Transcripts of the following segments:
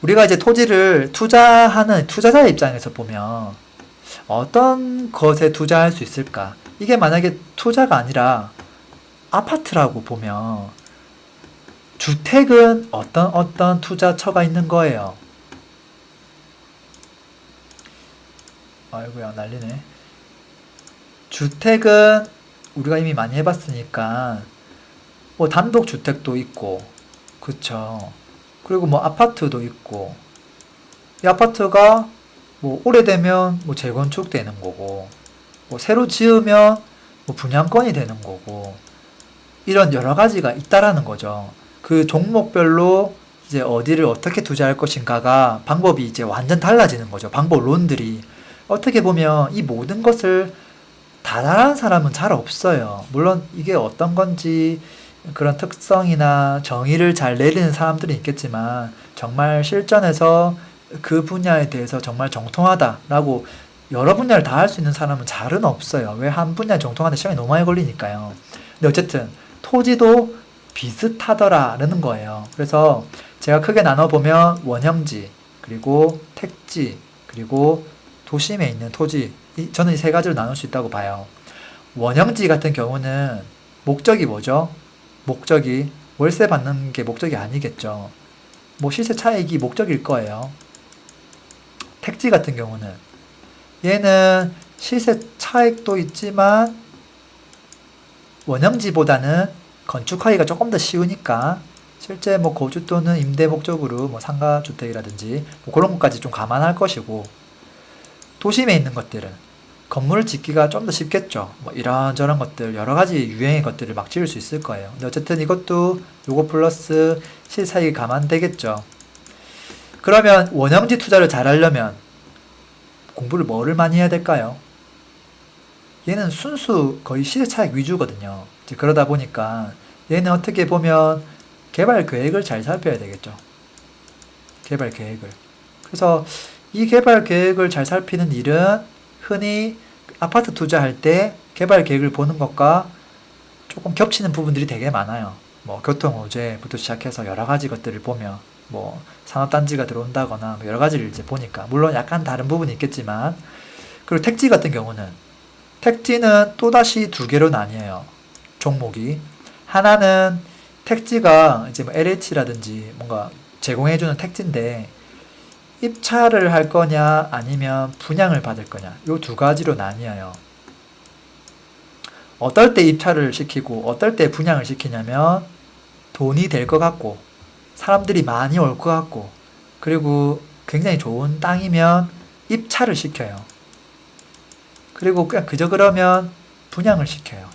우리가 이제 토지를 투자하는 투자자 입장에서 보면 어떤 것에 투자할 수 있을까? 이게 만약에 투자가 아니라 아파트라고 보면 주택은 어떤 투자처가 있는 거예요. 아이고야 난리네. 주택은 우리가 이미 많이 해봤으니까 뭐 단독주택도 있고 그쵸. 그리고 뭐 아파트도 있고 이 아파트가 뭐 오래되면 뭐 재건축되는 거고 뭐 새로 지으면 뭐 분양권이 되는 거고 이런 여러 가지가 있다라는 거죠. 그 종목별로 이제 어디를 어떻게 투자할 것인가가 방법이 이제 완전 달라지는 거죠. 방법론들이. 어떻게 보면 이 모든 것을 다 잘하는 사람은 잘 없어요. 물론 이게 어떤 건지 그런 특성이나 정의를 잘 내리는 사람들이 있겠지만 정말 실전에서 그 분야에 대해서 정말 정통하다라고 여러 분야를 다 할 수 있는 사람은 잘은 없어요. 왜? 한 분야에 정통하는데 시간이 너무 많이 걸리니까요. 근데 어쨌든 토지도 비슷하더라는 거예요. 그래서 제가 크게 나눠보면 원형지, 그리고 택지, 그리고 도심에 있는 토지, 저는 이 세 가지로 나눌 수 있다고 봐요. 원형지 같은 경우는 목적이 뭐죠? 목적이 월세 받는 게 목적이 아니겠죠. 뭐 시세 차익이 목적일 거예요. 택지 같은 경우는 얘는 시세 차익도 있지만 원형지보다는 건축하기가 조금 더 쉬우니까 실제 뭐 거주 또는 임대 목적으로 뭐 상가주택이라든지 뭐 그런 것까지 좀 감안할 것이고 도심에 있는 것들은 건물을 짓기가 좀 더 쉽겠죠. 뭐 이런저런 것들 여러 가지 유형의 것들을 막 지을 수 있을 거예요. 근데 어쨌든 이것도 요거 플러스 시세차익이 감안되겠죠. 그러면 원형지 투자를 잘 하려면 공부를 뭐를 많이 해야 될까요? 얘는 순수 거의 시세차익 위주거든요. 이제 그러다 보니까 얘는 어떻게 보면 개발 계획을 잘 살펴야 되겠죠. 개발 계획을. 그래서 이 개발 계획을 잘 살피는 일은 흔히 아파트 투자할 때 개발 계획을 보는 것과 조금 겹치는 부분들이 되게 많아요. 뭐 교통호재부터 시작해서 여러 가지 것들을 보면 뭐 산업단지가 들어온다거나 뭐 여러 가지를 이제 보니까 물론 약간 다른 부분이 있겠지만 그리고 택지 같은 경우는 택지는 또다시 두 개로 나뉘어요. 종목이. 하나는 택지가 이제 뭐 LH라든지 뭔가 제공해주는 택지인데 입찰을 할 거냐 아니면 분양을 받을 거냐 요 두 가지로 나뉘어요. 어떨 때 입찰을 시키고 어떨 때 분양을 시키냐면 돈이 될 것 같고 사람들이 많이 올 것 같고 그리고 굉장히 좋은 땅이면 입찰을 시켜요. 그리고 그냥 그저 그러면 분양을 시켜요.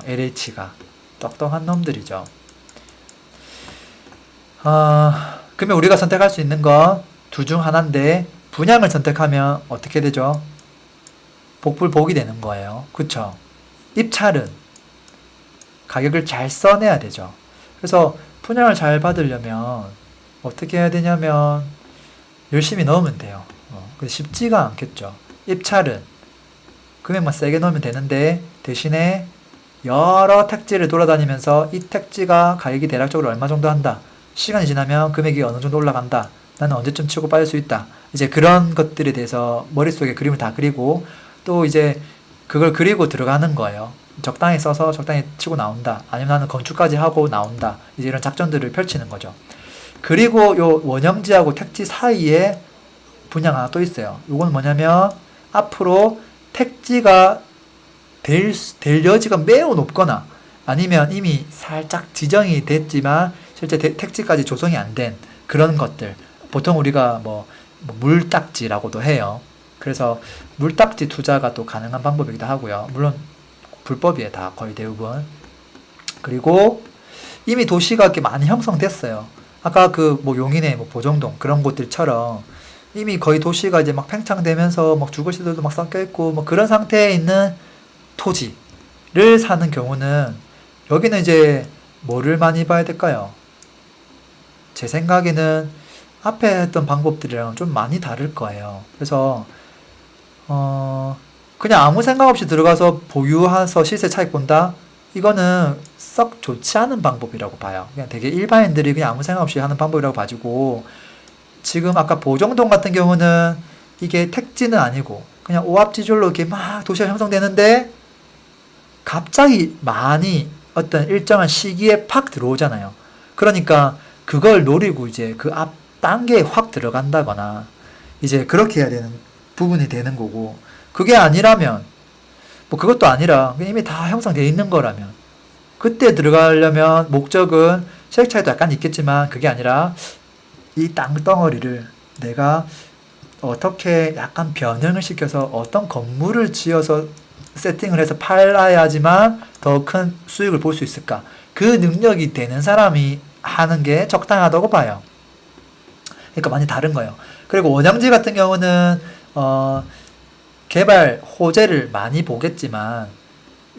LH가 똑똑한 놈들이죠. 그러면 우리가 선택할 수 있는 건 둘 중 하나인데 분양을 선택하면 어떻게 되죠? 복불복이 되는 거예요. 그쵸? 입찰은 가격을 잘 써내야 되죠. 그래서 분양을 잘 받으려면 어떻게 해야 되냐면 열심히 넣으면 돼요. 근데 쉽지가 않겠죠. 입찰은 금액만 세게 넣으면 되는데 대신에 여러 택지를 돌아다니면서 이 택지가 가격이 대략적으로 얼마 정도 한다. 시간이 지나면 금액이 어느 정도 올라간다. 나는 언제쯤 치고 빠질 수 있다. 이제 그런 것들에 대해서 머릿속에 그림을 다 그리고 또 이제 그걸 그리고 들어가는 거예요. 적당히 써서 적당히 치고 나온다. 아니면 나는 건축까지 하고 나온다. 이제 이런 작전들을 펼치는 거죠. 그리고 요 원형지하고 택지 사이에 분양 하나 또 있어요. 요건 뭐냐면 앞으로 택지가 될 여지가 매우 높거나 아니면 이미 살짝 지정이 됐지만 실제 택지까지 조성이 안 된 그런 것들 보통 우리가 뭐 물딱지라고도 해요. 그래서 물딱지 투자가 또 가능한 방법이기도 하고요. 물론 불법이에요. 다 거의 대부분. 그리고 이미 도시가 이렇게 많이 형성됐어요. 아까 그 뭐 용인의 뭐 보정동 그런 곳들처럼 이미 거의 도시가 이제 막 팽창되면서 막 주거 시설도 막 섞여 있고 뭐 그런 상태에 있는 토지를 사는 경우는 여기는 이제 뭐를 많이 봐야 될까요? 제 생각에는 앞에 했던 방법들이랑 좀 많이 다를 거예요. 그래서 그냥 아무 생각 없이 들어가서 보유해서 시세 차익 본다? 이거는 썩 좋지 않은 방법이라고 봐요. 그냥 되게 일반인들이 그냥 아무 생각 없이 하는 방법이라고 봐지고, 지금 아까 보정동 같은 경우는 이게 택지는 아니고 그냥 오합지졸로 이렇게 막 도시가 형성되는데 갑자기 많이 어떤 일정한 시기에 팍 들어오잖아요. 그러니까 그걸 노리고 이제 그 앞 단계에 확 들어간다거나 이제 그렇게 해야 되는 부분이 되는 거고, 그게 아니라면 뭐 그것도 아니라 이미 다 형성되어 있는 거라면 그때 들어가려면 목적은 세력 차이도 약간 있겠지만 그게 아니라 이 땅덩어리를 내가 어떻게 약간 변형을 시켜서 어떤 건물을 지어서 세팅을 해서 팔아야지만 더 큰 수익을 볼 수 있을까? 그 능력이 되는 사람이 하는 게 적당하다고 봐요. 그러니까 많이 다른 거예요. 그리고 원양지 같은 경우는 개발 호재를 많이 보겠지만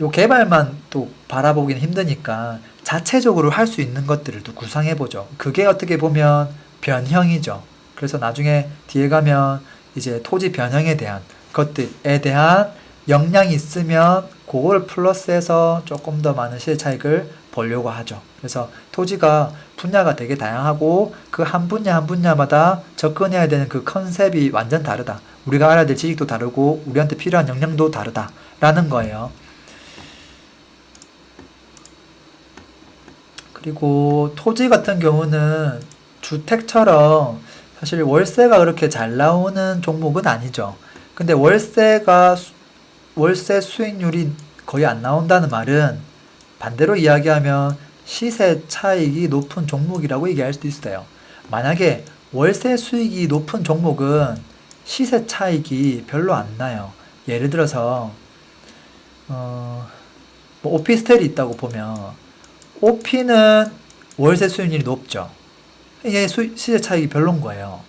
요 개발만 또 바라보기는 힘드니까 자체적으로 할 수 있는 것들을 또 구상해보죠. 그게 어떻게 보면 변형이죠. 그래서 나중에 뒤에 가면 이제 토지 변형에 대한 것들에 대한 역량이 있으면 그걸 플러스해서 조금 더 많은 시세 차익을 보려고 하죠. 그래서 토지가 분야가 되게 다양하고 그 한 분야 한 분야마다 접근해야 되는 그 컨셉이 완전 다르다. 우리가 알아야 될 지식도 다르고 우리한테 필요한 역량도 다르다라는 거예요. 그리고 토지 같은 경우는 주택처럼 사실 월세가 그렇게 잘 나오는 종목은 아니죠. 근데 월세 수익률이 거의 안 나온다는 말은 반대로 이야기하면 시세 차익이 높은 종목이라고 얘기할 수도 있어요. 만약에 월세 수익이 높은 종목은 시세 차익이 별로 안 나요. 예를 들어서 뭐 오피스텔이 있다고 보면 오피는 월세 수익률이 높죠. 이게 시세 차익이 별론 거예요.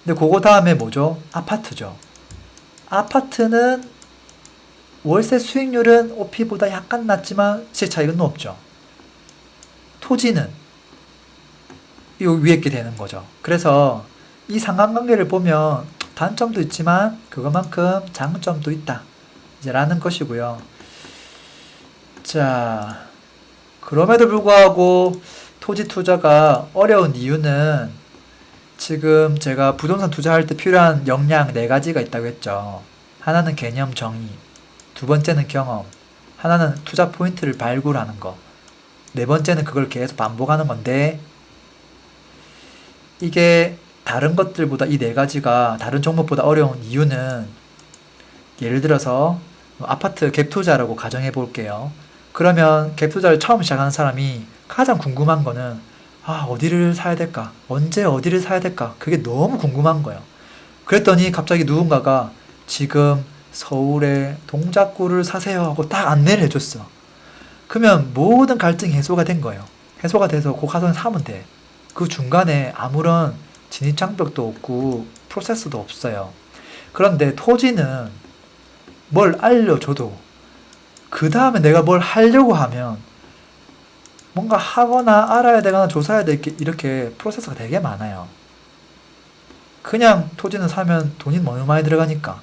근데 그거 다음에 뭐죠? 아파트죠. 아파트는 월세 수익률은 오피보다 약간 낮지만 시세 차익은 높죠. 토지는 이 위에 게 되는 거죠. 그래서 이 상관관계를 보면 단점도 있지만 그것만큼 장점도 있다. 이제 라는 것이고요. 자, 그럼에도 불구하고 토지 투자가 어려운 이유는 지금 제가 부동산 투자할 때 필요한 역량 4가지가 있다고 했죠. 하나는 개념 정의, 두 번째는 경험, 하나는 투자 포인트를 발굴하는 거, 네 번째는 그걸 계속 반복하는 건데, 이게 다른 것들보다 이 4가지가 다른 종목보다 어려운 이유는, 예를 들어서 아파트 갭 투자라고 가정해 볼게요. 그러면 갭 투자를 처음 시작하는 사람이 가장 궁금한 거는 어디를 사야 될까? 언제 어디를 사야 될까? 그게 너무 궁금한 거예요. 그랬더니 갑자기 누군가가 지금 서울에 동작구를 사세요 하고 딱 안내를 해줬어. 그러면 모든 갈등이 해소가 된 거예요. 해소가 돼서 그 가서 사면 돼. 그 중간에 아무런 진입장벽도 없고 프로세스도 없어요. 그런데 토지는 뭘 알려줘도 그 다음에 내가 뭘 하려고 하면 뭔가 하거나 알아야 되거나 조사해야 될 게 이렇게 프로세스가 되게 많아요. 그냥 토지는 사면 돈이 너무 많이 들어가니까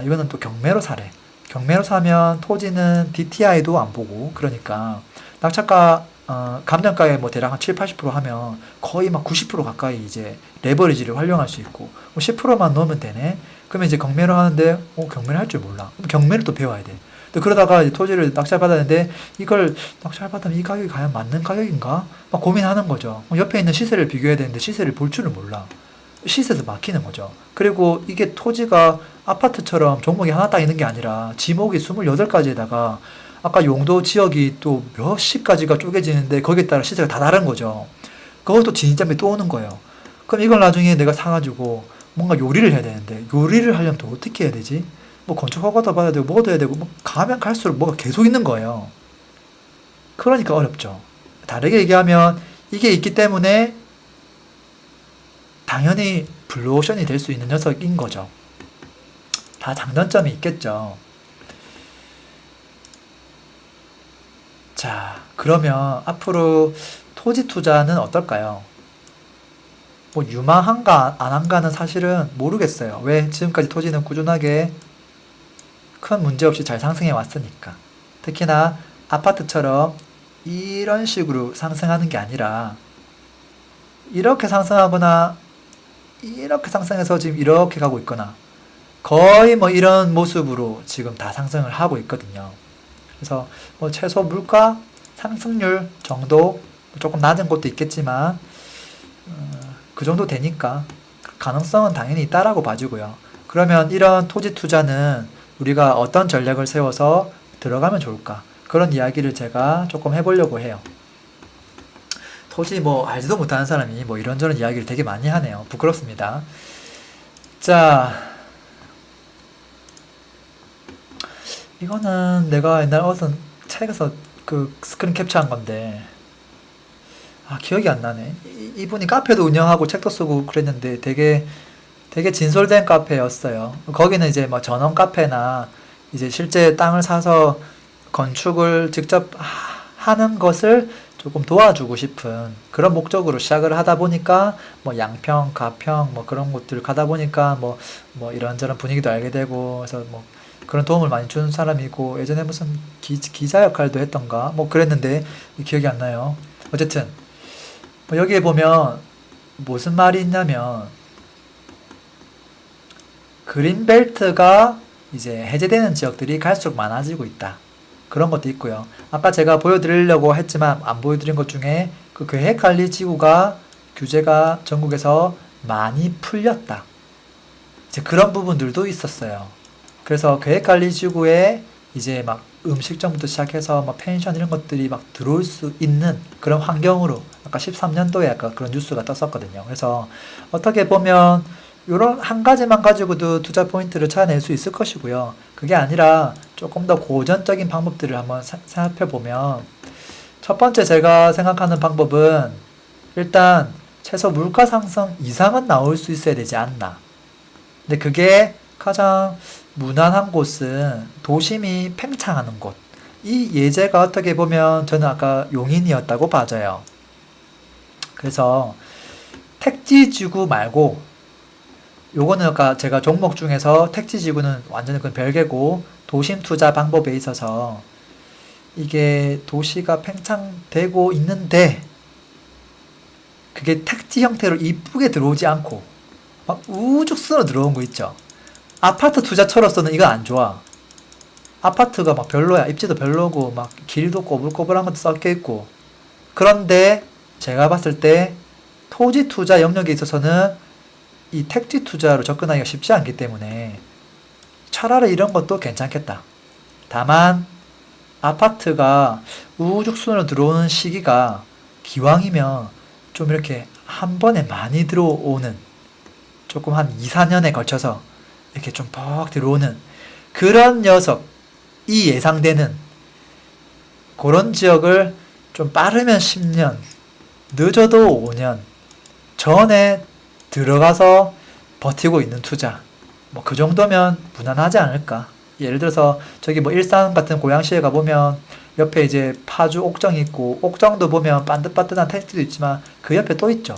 이거는 또 경매로 사래. 경매로 사면 토지는 DTI도 안 보고, 그러니까 낙찰가 감정가에 뭐 대략 한 7, 80% 하면 거의 막 90% 가까이 이제 레버리지를 활용할 수 있고, 뭐 10%만 넣으면 되네. 그러면 이제 경매로 하는데 경매를 할 줄 몰라. 그럼 경매를 또 배워야 돼. 그러다가 이제 토지를 낙찰받았는데 이걸 낙찰받으면 이 가격이 과연 맞는 가격인가? 막 고민하는 거죠. 옆에 있는 시세를 비교해야 되는데 시세를 볼 줄을 몰라. 시세에서 막히는 거죠. 그리고 이게 토지가 아파트처럼 종목이 하나 딱 있는 게 아니라 지목이 28가지에다가 아까 용도 지역이 또 몇십 가지가 쪼개지는데 거기에 따라 시세가 다 다른 거죠. 그것도 진입장벽이 또 오는 거예요. 그럼 이걸 나중에 내가 사가지고 뭔가 요리를 해야 되는데 요리를 하려면 또 어떻게 해야 되지? 뭐 건축 허가도 받아야 되고 뭐도 해야 되고 뭐 가면 갈수록 뭐가 계속 있는 거예요. 그러니까 어렵죠. 다르게 얘기하면 이게 있기 때문에 당연히 블루오션이 될 수 있는 녀석인 거죠. 다 장단점이 있겠죠. 자, 그러면 앞으로 토지 투자는 어떨까요? 뭐 유망한가 안 한가는 사실은 모르겠어요. 왜? 지금까지 토지는 꾸준하게 큰 문제 없이 잘 상승해 왔으니까. 특히나 아파트처럼 이런 식으로 상승하는 게 아니라 이렇게 상승하거나 이렇게 상승해서 지금 이렇게 가고 있거나 거의 뭐 이런 모습으로 지금 다 상승을 하고 있거든요. 그래서 뭐 최소 물가 상승률 정도 조금 낮은 곳도 있겠지만 그 정도 되니까 가능성은 당연히 있다라고 봐주고요. 그러면 이런 토지 투자는 우리가 어떤 전략을 세워서 들어가면 좋을까? 그런 이야기를 제가 조금 해보려고 해요. 토지 뭐 알지도 못하는 사람이 뭐 이런저런 이야기를 되게 많이 하네요. 부끄럽습니다. 자, 이거는 내가 옛날 어떤 책에서 그 스크린 캡처한 건데 기억이 안 나네. 이분이 카페도 운영하고 책도 쓰고 그랬는데 되게 진솔된 카페였어요. 거기는 이제 뭐 전원 카페나 이제 실제 땅을 사서 건축을 직접 하는 것을 조금 도와주고 싶은 그런 목적으로 시작을 하다 보니까 뭐 양평, 가평 뭐 그런 곳들 가다 보니까 뭐 이런저런 분위기도 알게 되고 그래서 뭐 그런 도움을 많이 주는 사람이고 예전에 무슨 기자 역할도 했던가 뭐 그랬는데 기억이 안 나요. 어쨌든 뭐 여기에 보면 무슨 말이 있냐면 그린벨트가 이제 해제되는 지역들이 갈수록 많아지고 있다. 그런 것도 있고요. 아까 제가 보여드리려고 했지만 안 보여드린 것 중에 그 계획관리지구가 규제가 전국에서 많이 풀렸다. 이제 그런 부분들도 있었어요. 그래서 계획관리지구에 이제 막 음식점부터 시작해서 막 펜션 이런 것들이 막 들어올 수 있는 그런 환경으로 아까 13년도에 아까 그런 뉴스가 떴었거든요. 그래서 어떻게 보면 요런 한 가지만 가지고도 투자 포인트를 찾아낼 수 있을 것이고요. 그게 아니라 조금 더 고전적인 방법들을 한번 생각해 보면 첫 번째 제가 생각하는 방법은 일단 최소 물가 상승 이상은 나올 수 있어야 되지 않나. 근데 그게 가장 무난한 곳은 도심이 팽창하는 곳. 이 예제가 어떻게 보면 저는 아까 용인이었다고 봐져요. 그래서 택지지구 말고 요거는 아까 제가 종목 중에서 택지지구는 완전히 그건 별개고 도심 투자 방법에 있어서 이게 도시가 팽창되고 있는데 그게 택지 형태로 이쁘게 들어오지 않고 막 우죽순으로 들어온 거 있죠. 아파트 투자처로서는 이거 안 좋아. 아파트가 막 별로야. 입지도 별로고 막 길도 꼬불꼬불한 것도 섞여 있고. 그런데 제가 봤을 때 토지 투자 영역에 있어서는 이 택지 투자로 접근하기가 쉽지 않기 때문에 차라리 이런 것도 괜찮겠다. 다만 아파트가 우후죽순으로 들어오는 시기가 기왕이면 좀 이렇게 한 번에 많이 들어오는 조금 한 2, 4년에 걸쳐서 이렇게 좀 퍽 들어오는 그런 녀석이 예상되는 그런 지역을 좀 빠르면 10년, 늦어도 5년 전에 들어가서 버티고 있는 투자. 뭐 그 정도면 무난하지 않을까. 예를 들어서 저기 뭐 일산 같은 고양시에 가보면 옆에 이제 파주 옥정이 있고 옥정도 보면 반듯반듯한 택지도 있지만 그 옆에 또 있죠.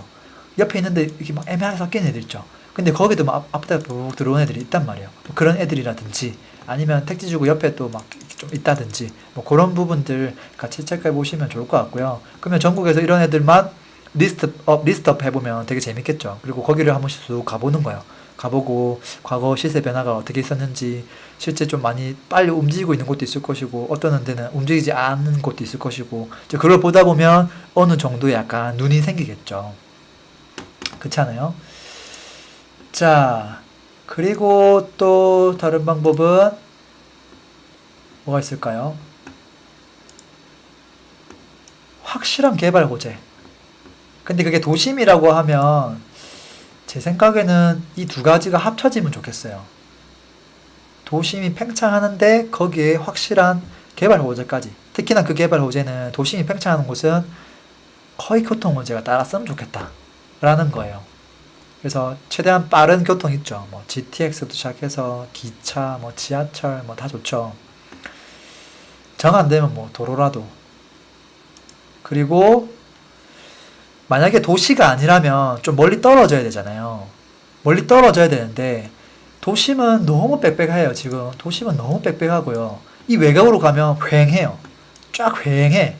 옆에 있는데 이렇게 막 애매하게 섞인 애들 있죠. 근데 거기도 막 앞에다 쭉 들어온 애들이 있단 말이에요. 뭐 그런 애들이라든지 아니면 택지주구 옆에 또 막 좀 있다든지 뭐 그런 부분들 같이 체크해 보시면 좋을 것 같고요. 그러면 전국에서 이런 애들만 리스트업 해보면 되게 재밌겠죠. 그리고 거기를 한 번씩 쭉 가보는 거예요. 가보고 과거 시세 변화가 어떻게 있었는지 실제 좀 많이 빨리 움직이고 있는 곳도 있을 것이고 어떤 데는 움직이지 않는 곳도 있을 것이고 이제 그걸 보다 보면 어느 정도 약간 눈이 생기겠죠. 그렇지 않아요? 자, 그리고 또 다른 방법은 뭐가 있을까요? 확실한 개발 호재. 근데 그게 도심이라고 하면 제 생각에는 이 두 가지가 합쳐지면 좋겠어요. 도심이 팽창하는데 거기에 확실한 개발 호재까지. 특히나 그 개발 호재는 도심이 팽창하는 곳은 거의 교통 문제가 따랐으면 좋겠다. 라는 거예요. 그래서 최대한 빠른 교통 있죠. 뭐 GTX부터 시작해서 기차, 뭐 지하철, 뭐 다 좋죠. 정 안 되면 뭐 도로라도. 그리고 만약에 도시가 아니라면 좀 멀리 떨어져야 되잖아요. 멀리 떨어져야 되는데 도심은 너무 빽빽해요. 지금 도심은 너무 빽빽하고요. 이 외곽으로 가면 휑해요. 쫙 휑해.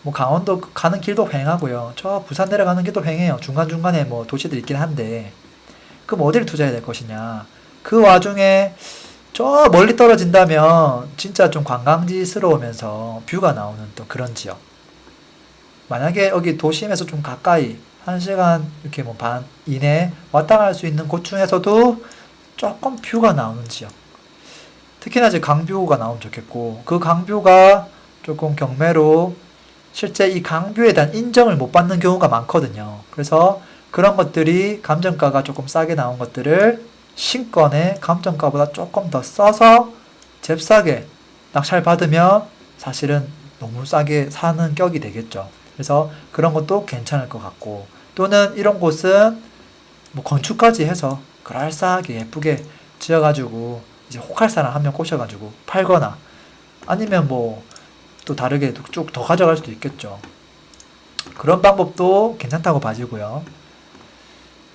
뭐 강원도 가는 길도 휑하고요. 저 부산 내려가는 길도 휑해요. 중간중간에 뭐 도시들 있긴 한데 그럼 어디를 투자해야 될 것이냐. 그 와중에 저 멀리 떨어진다면 진짜 좀 관광지스러우면서 뷰가 나오는 또 그런 지역. 만약에 여기 도심에서 좀 가까이 1시간 이렇게 뭐 반 이내 왔다 갈 수 있는 곳 중에서도 조금 뷰가 나오는 지역. 특히나 이제 강뷰가 나오면 좋겠고 그 강뷰가 조금 경매로 실제 이 강뷰에 대한 인정을 못 받는 경우가 많거든요. 그래서 그런 것들이 감정가가 조금 싸게 나온 것들을 신권에 감정가보다 조금 더 써서 잽싸게 낙찰 받으면 사실은 너무 싸게 사는 격이 되겠죠. 그래서 그런 것도 괜찮을 것 같고 또는 이런 곳은 뭐 건축까지 해서 그럴싸하게 예쁘게 지어가지고 이제 혹할 사람 한 명 꼬셔가지고 팔거나 아니면 뭐 또 다르게 쭉 더 가져갈 수도 있겠죠. 그런 방법도 괜찮다고 봐지고요.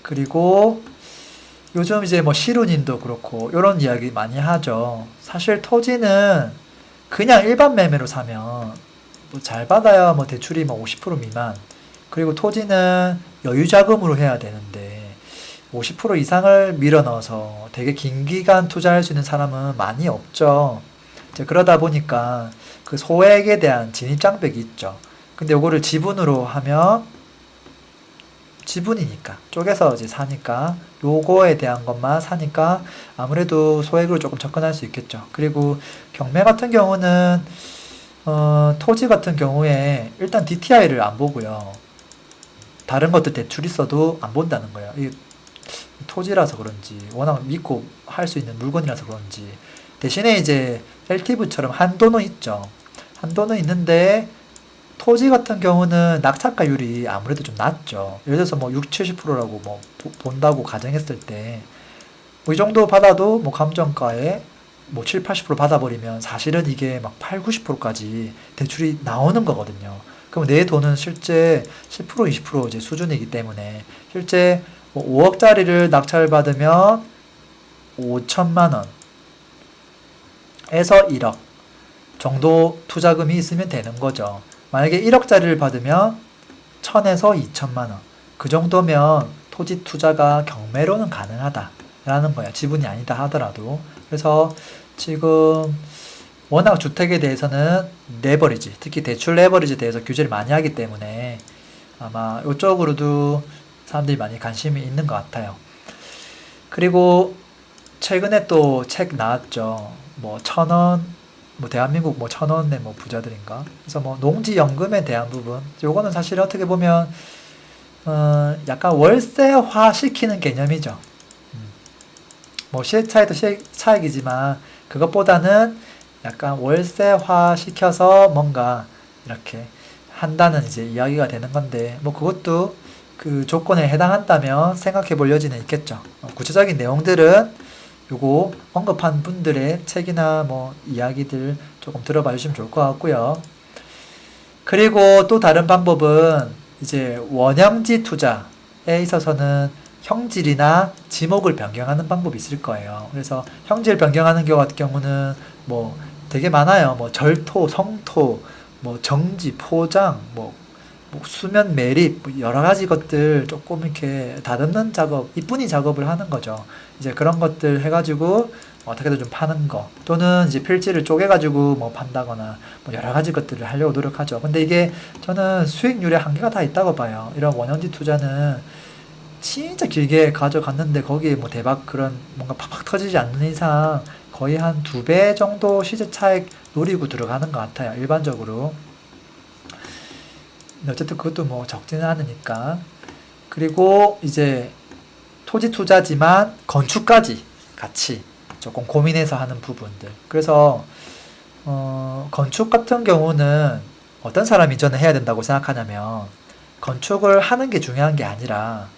그리고 요즘 이제 뭐 시루님도 그렇고 이런 이야기 많이 하죠. 사실 토지는 그냥 일반 매매로 사면 뭐 잘 받아야 뭐 대출이 뭐 50% 미만. 그리고 토지는 여유 자금으로 해야 되는데 50% 이상을 밀어 넣어서 되게 긴 기간 투자할 수 있는 사람은 많이 없죠. 이제 그러다 보니까 그 소액에 대한 진입장벽이 있죠. 근데 요거를 지분으로 하면 지분이니까 쪼개서 이제 사니까 요거에 대한 것만 사니까 아무래도 소액으로 조금 접근할 수 있겠죠. 그리고 경매 같은 경우는 토지 같은 경우에 일단 DTI를 안 보고요. 다른 것들 대출 있어도 안 본다는 거예요. 이 토지라서 그런지 워낙 믿고 할 수 있는 물건이라서 그런지 대신에 이제 LTV처럼 한도는 있죠. 한도는 있는데 토지 같은 경우는 낙찰가율이 아무래도 좀 낮죠. 예를 들어서 뭐 6, 70%라고 뭐 본다고 가정했을 때 뭐 이 정도 받아도 뭐 감정가에 뭐 7, 80% 받아버리면 사실은 이게 막 8, 90%까지 대출이 나오는 거거든요. 그럼 내 돈은 실제 10%, 20% 이제 수준이기 때문에 실제 뭐 5억짜리를 낙찰받으면 5천만 원에서 1억 정도 투자금이 있으면 되는 거죠. 만약에 1억짜리를 받으면 1000에서 2천만 원. 그 정도면 토지 투자가 경매로는 가능하다라는 거야. 지분이 아니다 하더라도. 그래서 지금 워낙 주택에 대해서는 레버리지, 특히 대출 레버리지에 대해서 규제를 많이 하기 때문에 아마 이쪽으로도 사람들이 많이 관심이 있는 것 같아요. 그리고 최근에 또 책 나왔죠. 뭐 1,000원, 뭐 대한민국 뭐 1,000원의 뭐 부자들인가. 그래서 뭐 농지연금에 대한 부분. 요거는 사실 어떻게 보면 약간 월세화 시키는 개념이죠. 뭐 시차에도 차익이지만 그것보다는 약간 월세화 시켜서 뭔가 이렇게 한다는 이제 이야기가 되는 건데 뭐 그것도 그 조건에 해당한다면 생각해 볼 여지는 있겠죠. 구체적인 내용들은 요거 언급한 분들의 책이나 뭐 이야기들 조금 들어봐 주시면 좋을 것 같고요. 그리고 또 다른 방법은 이제 원형지 투자에 있어서는 형질이나 지목을 변경하는 방법이 있을 거예요. 그래서 형질 변경하는 경우 같은 경우는 뭐 되게 많아요. 뭐 절토, 성토, 뭐 정지, 포장, 뭐 수면 매립, 뭐 여러 가지 것들 조금 이렇게 다듬는 작업, 이쁜이 작업을 하는 거죠. 이제 그런 것들 해가지고 어떻게든 좀 파는 거, 또는 이제 필지를 쪼개가지고 뭐 판다거나 뭐 여러 가지 것들을 하려고 노력하죠. 근데 이게 저는 수익률에 한계가 다 있다고 봐요. 이런 원형지 투자는 진짜 길게 가져갔는데 거기에 뭐 대박 그런 뭔가 팍팍 터지지 않는 이상 거의 한 2배 정도 시세 차익 노리고 들어가는 것 같아요. 일반적으로. 어쨌든 그것도 뭐 적지는 않으니까. 그리고 이제 토지 투자지만 건축까지 같이 조금 고민해서 하는 부분들. 그래서 건축 같은 경우는 어떤 사람이 저는 해야 된다고 생각하냐면 건축을 하는 게 중요한 게 아니라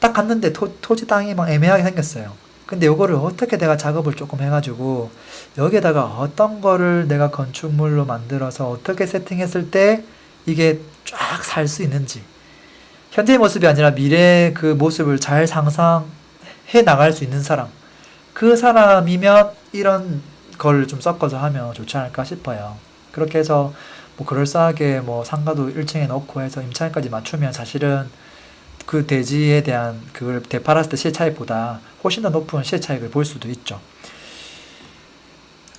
딱 갔는데 토지 땅이 막 애매하게 생겼어요. 근데 요거를 어떻게 내가 작업을 조금 해가지고 여기에다가 어떤 거를 내가 건축물로 만들어서 어떻게 세팅했을 때 이게 쫙 살 수 있는지, 현재의 모습이 아니라 미래의 그 모습을 잘 상상해 나갈 수 있는 사람, 그 사람이면 이런 걸 좀 섞어서 하면 좋지 않을까 싶어요. 그렇게 해서 뭐 그럴싸하게 뭐 상가도 1층에 넣고 해서 임차인까지 맞추면 사실은 그 대지에 대한 그걸 되팔았을 때 시세차익보다 훨씬 더 높은 시세차익을 볼 수도 있죠.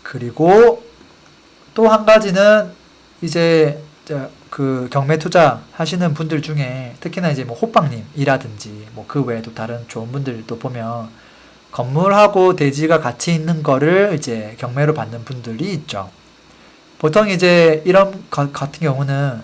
그리고 또 한 가지는 이제 그 경매 투자 하시는 분들 중에 특히나 이제 뭐 호빵님이라든지 뭐 그 외에도 다른 좋은 분들도 보면 건물하고 대지가 같이 있는 거를 이제 경매로 받는 분들이 있죠. 보통 이제 이런 같은 경우는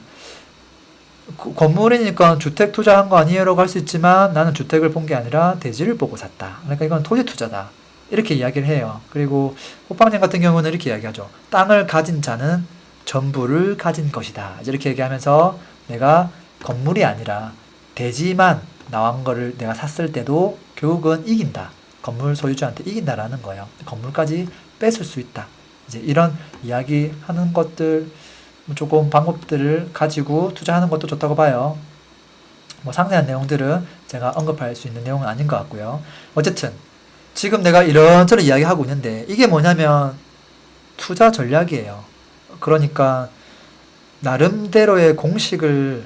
건물이니까 주택 투자한 거 아니에요라고 할 수 있지만 나는 주택을 본 게 아니라 대지를 보고 샀다. 그러니까 이건 토지 투자다. 이렇게 이야기를 해요. 그리고 호빵님 같은 경우는 이렇게 이야기하죠. 땅을 가진 자는 전부를 가진 것이다. 이렇게 얘기하면서 내가 건물이 아니라 대지만 나온 거를 내가 샀을 때도 결국은 이긴다. 건물 소유주한테 이긴다라는 거예요. 건물까지 뺏을 수 있다. 이제 이런 이야기 하는 것들, 조금 방법들을 가지고 투자하는 것도 좋다고 봐요. 뭐 상세한 내용들은 제가 언급할 수 있는 내용은 아닌 것 같고요. 어쨌든 지금 내가 이런저런 이야기하고 있는데 이게 뭐냐면 투자 전략이에요. 그러니까 나름대로의 공식을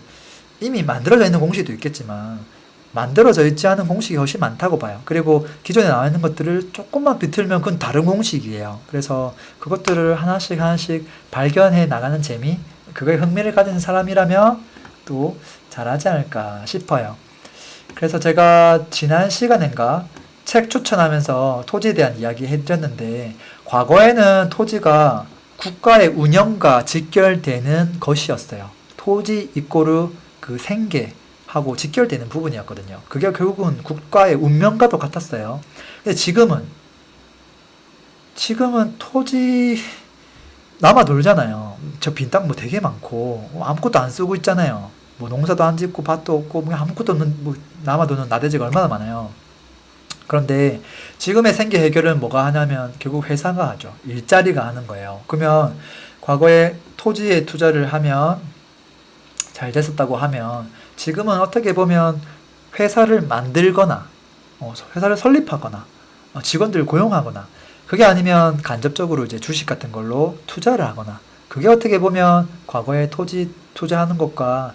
이미 만들어져 있는 공식도 있겠지만 만들어져 있지 않은 공식이 훨씬 많다고 봐요. 그리고 기존에 나와 있는 것들을 조금만 비틀면 그건 다른 공식이에요. 그래서 그것들을 하나씩 하나씩 발견해 나가는 재미, 그거에 흥미를 가진 사람이라면 또 잘하지 않을까 싶어요. 그래서 제가 지난 시간인가 책 추천하면서 토지에 대한 이야기 해드렸는데 과거에는 토지가 국가의 운영과 직결되는 것이었어요. 토지 이꼬르 그 생계하고 직결되는 부분이었거든요. 그게 결국은 국가의 운명과도 같았어요. 근데 지금은 토지 남아 돌잖아요. 저 빈 땅 뭐 되게 많고 아무것도 안 쓰고 있잖아요. 뭐 농사도 안 짓고 밭도 없고 뭐 아무것도 없는 뭐 남아 도는 나대지가 얼마나 많아요. 그런데 지금의 생계 해결은 뭐가 하냐면 결국 회사가 하죠. 일자리가 하는 거예요. 그러면 과거에 토지에 투자를 하면 잘 됐었다고 하면 지금은 어떻게 보면 회사를 만들거나 회사를 설립하거나 직원들을 고용하거나 그게 아니면 간접적으로 이제 주식 같은 걸로 투자를 하거나 그게 어떻게 보면 과거에 토지 투자하는 것과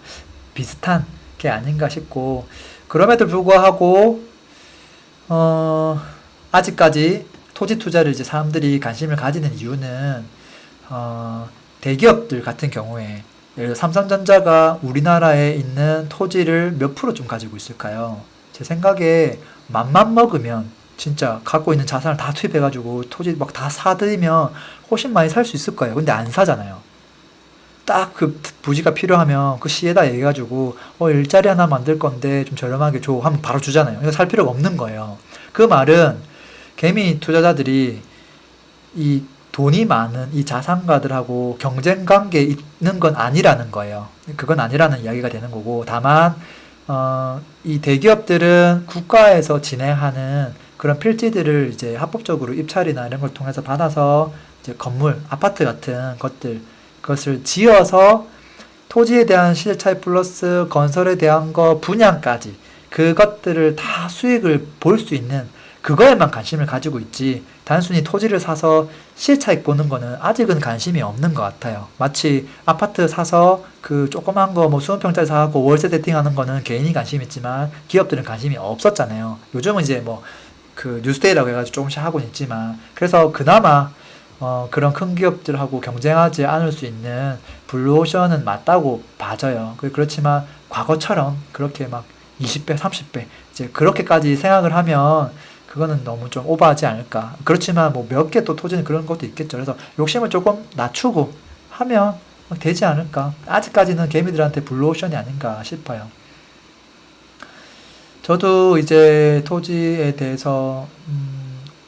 비슷한 게 아닌가 싶고 그럼에도 불구하고 아직까지 토지 투자를 이제 사람들이 관심을 가지는 이유는 대기업들 같은 경우에 예를 들어 삼성전자가 우리나라에 있는 토지를 몇 프로 좀 가지고 있을까요? 제 생각에 맘만 먹으면 진짜 갖고 있는 자산을 다 투입해가지고 토지 막 다 사들이면 훨씬 많이 살 수 있을 거예요. 근데 안 사잖아요. 딱 그 부지가 필요하면 그 시에다 얘기해가지고 일자리 하나 만들 건데 좀 저렴하게 줘 하면 바로 주잖아요. 이거 살 필요가 없는 거예요. 그 말은 개미 투자자들이 이 돈이 많은 이 자산가들하고 경쟁 관계에 있는 건 아니라는 거예요. 그건 아니라는 이야기가 되는 거고 다만 이 대기업들은 국가에서 진행하는 그런 필지들을 이제 합법적으로 입찰이나 이런 걸 통해서 받아서 이제 건물, 아파트 같은 그것을 지어서 토지에 대한 시세차익 플러스 건설에 대한 거 분양까지 그것들을 다 수익을 볼 수 있는 그거에만 관심을 가지고 있지 단순히 토지를 사서 시세차익 보는 거는 아직은 관심이 없는 것 같아요. 마치 아파트 사서 그 조그만 거 뭐 20평짜리 사고 월세 세팅하는 거는 개인이 관심 있지만 기업들은 관심이 없었잖아요. 요즘은 이제 뭐 그 뉴스데이라고 해가지고 조금씩 하고는 있지만 그래서 그나마 그런 큰 기업들하고 경쟁하지 않을 수 있는 블루오션은 맞다고 봐져요. 그렇지만 과거처럼 그렇게 막 20배, 30배 이제 그렇게까지 생각을 하면 그거는 너무 좀 오버하지 않을까. 그렇지만 뭐 몇 개 또 토지는 그런 것도 있겠죠. 그래서 욕심을 조금 낮추고 하면 되지 않을까. 아직까지는 개미들한테 블루오션이 아닌가 싶어요. 저도 이제 토지에 대해서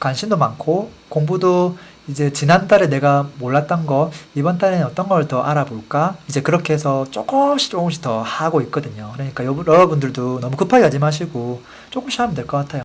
관심도 많고 공부도 이제 지난달에 내가 몰랐던 거 이번 달에는 어떤 걸 더 알아볼까 이제 그렇게 해서 조금씩 더 하고 있거든요. 그러니까 여러분들도 너무 급하게 하지 마시고 조금씩 하면 될 것 같아요.